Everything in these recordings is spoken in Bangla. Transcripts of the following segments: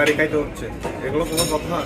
গাড়ি খাইতে হচ্ছে, এগুলো কোনো কথা?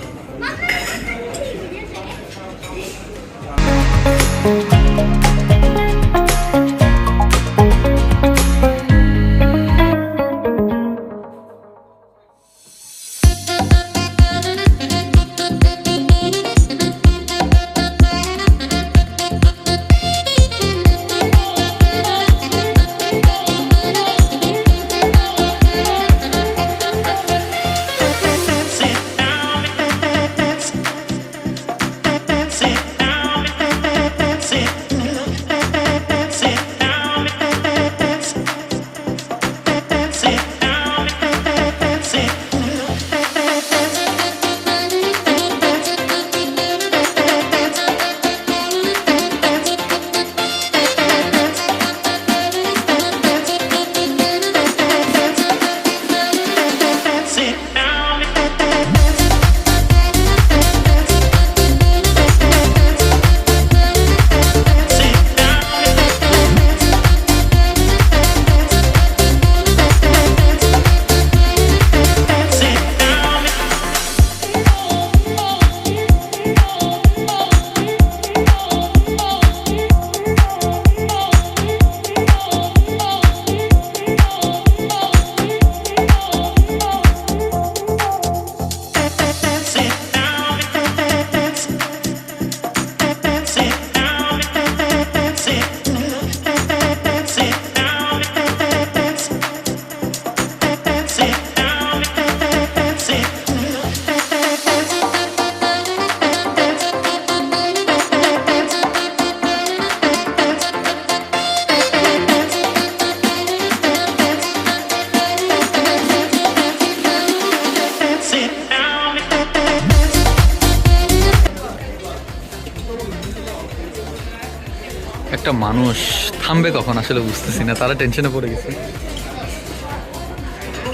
একটা মানুষ থামবে কখন আসলে বুঝতেছি না, তারা টেনশনে পড়ে গেছে।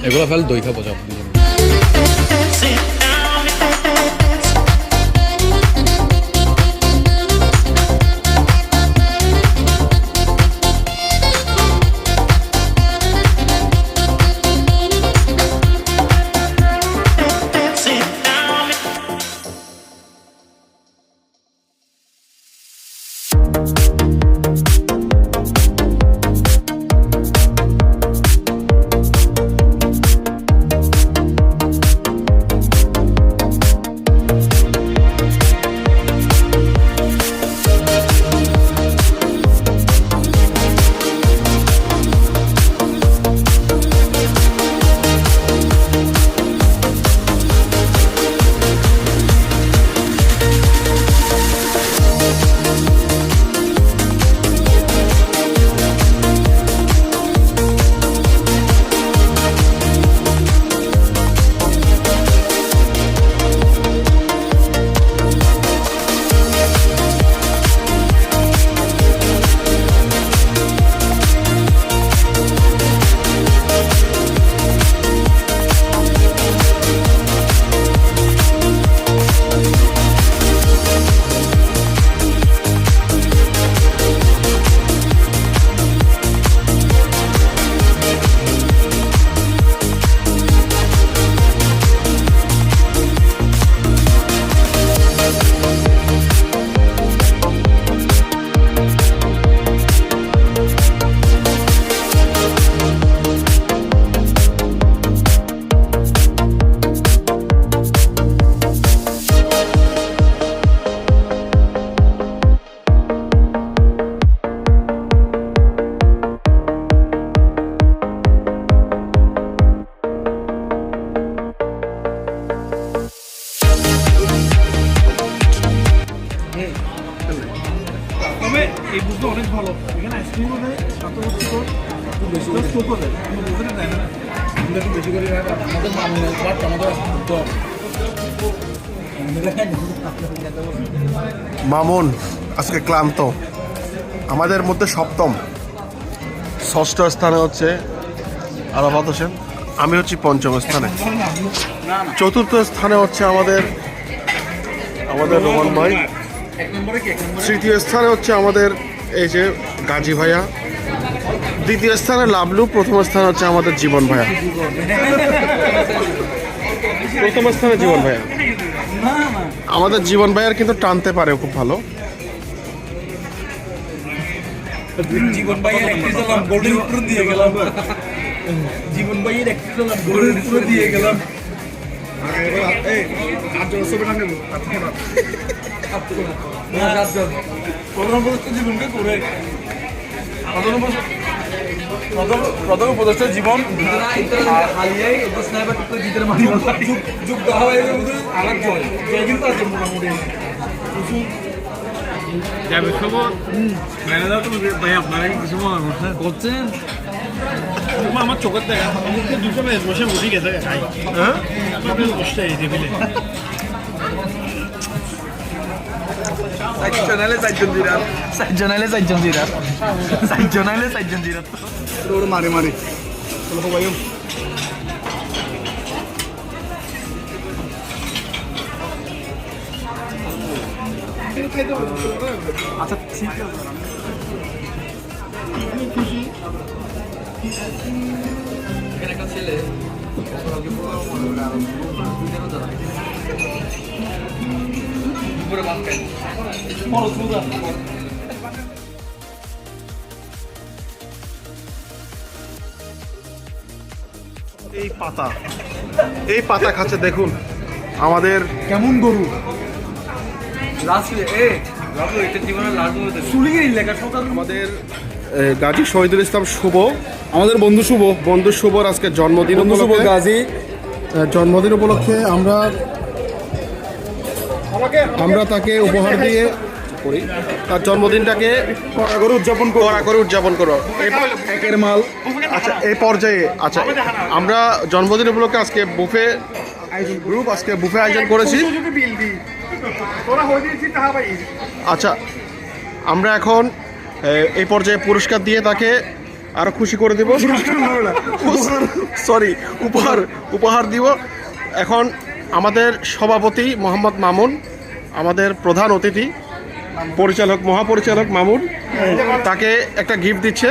এগুলো ফেল দই খাবো সব দুজন। এই বুঝতে অনেক ভালো। এখানে আইসক্রিমও দেয়, সাথে হচ্ছে তো একটু বেশি করে স্কোপও দেয়, কিন্তু ওখানে দেয় না, আমরা একটু বেশি করে আমাদের মামুন আজকে ক্লান্ত। আমাদের মধ্যে সপ্তম, ষষ্ঠ স্থানে হচ্ছে আরাফাত হোসেন, আমি হচ্ছি পঞ্চম স্থানে। চতুর্থ স্থানে হচ্ছে আমাদের রোমান ভাই। তৃতীয় স্থানে হচ্ছে আমাদের এই যে গাজী ভাইয়া। দ্বিতীয় স্থানে লাভলু। প্রথম স্থানে হচ্ছে আমাদের জীবন ভাইয়া। প্রথম স্থানে জীবন ভাইয়া। আমাদের জীবন ভাইয়ার কিন্তু টানতে পারে খুব ভালো। জীবন ভাইয়ের একটি চালাম গোল্ডের উপর দিয়ে গেলাম, জীবন ভাইয়ের একটি চালাম গোল্ডের উপর দিয়ে গেলাম। প্রথম উপদেষ্টা জীবনকে করে প্রথম উপদেষ্টা জীবন যুগ দেওয়া হয়ে গেলে আলাদা জয় জয় কিন্তু আছে মোটামুটি যাবে খবর ম্যানেজার তো ভাই আপনারা কিছু মনে করছেন আমার চোখের দেখা দুশো ম্যাচ বসে উঠে গেছে হ্যাঁ বসে এই টেবিলে মারে মারে ভাই আচ্ছা ঠিক আছে খুশি একটা ছেলে এই পাতা খাচ্ছে দেখুন আমাদের কেমন গরু আমাদের গাজী শহীদুল ইসলাম শুভ, আমাদের বন্ধু শুভ বন্ধু শুভর আজকে জন্মদিন উপলক্ষে গাজী জন্মদিন উপলক্ষে আমরা তাকে উপহার দিয়ে করি তার জন্মদিনটাকে কড়া করে উদযাপন করো একের মাল। আচ্ছা এই পর্যায়ে আচ্ছা আমরা জন্মদিন উপলক্ষে আজকে বুফে গ্রুপ আজকে বুফে আয়োজন করেছি। আচ্ছা আমরা এখন এই পর্যায়ে পুরস্কার দিয়ে তাকে আরো খুশি করে দিব, সরি উপহার দিব। এখন আমাদের সভাপতি মোহাম্মদ মামুন, আমাদের প্রধান অতিথি পরিচালক মহাপরিচালক মামুন তাকে একটা গিফট দিচ্ছে।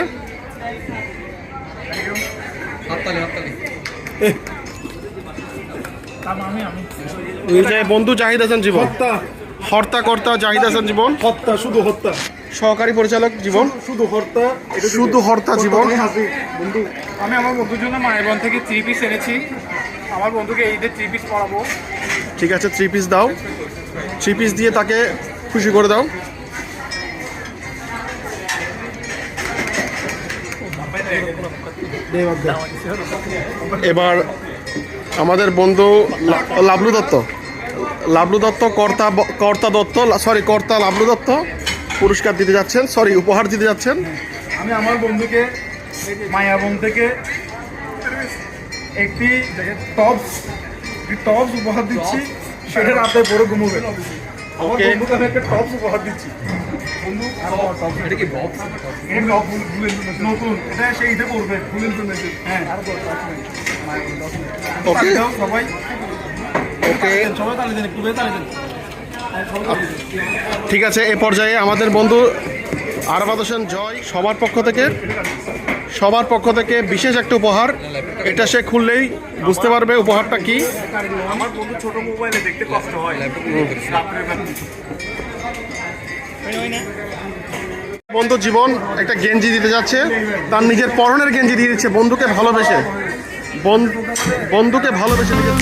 এই যে বন্ধু জাহিদ হাসান জীবন, হর্তাকর্তা জাহিদ হাসান জীবন, হত্যা শুধু হত্যা, সহকারী পরিচালক জীবন, শুধু হর্তা জীবন। বন্ধু আমি আমার বন্ধুর জন্য মায়ের থেকে 3 পিস এনেছি, আমার বন্ধুকে ঈদের 3 পিস পরাবো। ঠিক আছে 3 পিস দাও, 3 পিস দিয়ে তাকে খুশি করে দাও। এবার আমাদের বন্ধু লাবলু দত্ত কর্তা লাবলু দত্ত পুরস্কার দিতে যাচ্ছেন, উপহার দিতে যাচ্ছেন। আমি আমার বন্ধুকে মায়াবন থেকে একটি টপস উপহার দিচ্ছি, সেটা রাতে বড় ঘুমোবে। আমার বন্ধুকে আমি একটা টপস উপহার দিচ্ছি। বন্ধু এটা কি বক্স? এটা নতুন, এটা সেই ঈদে পড়বে ফুল ইনফরমেশন। হ্যাঁ ওকে সবাই ওকে সবাই তালে দেন, একটু তালে দেন। ঠিক আছে এ পর্যায়ে আমাদের বন্ধু আরাফাত হোসেন জয় সবার পক্ষ থেকে বিশেষ একটা উপহার, এটা সে খুললেই বুঝতে পারবে উপহারটা কি। আমার বন্ধু ছোট মোবাইলে দেখতে কষ্ট হয়। বন্ধু জীবন একটা গেঞ্জি দিতে যাচ্ছে, তার নিজের পরনের গেঞ্জি দিয়ে দিচ্ছে বন্ধুকে ভালোবেসে, বন্ধুকে ভালোবেসে নিজের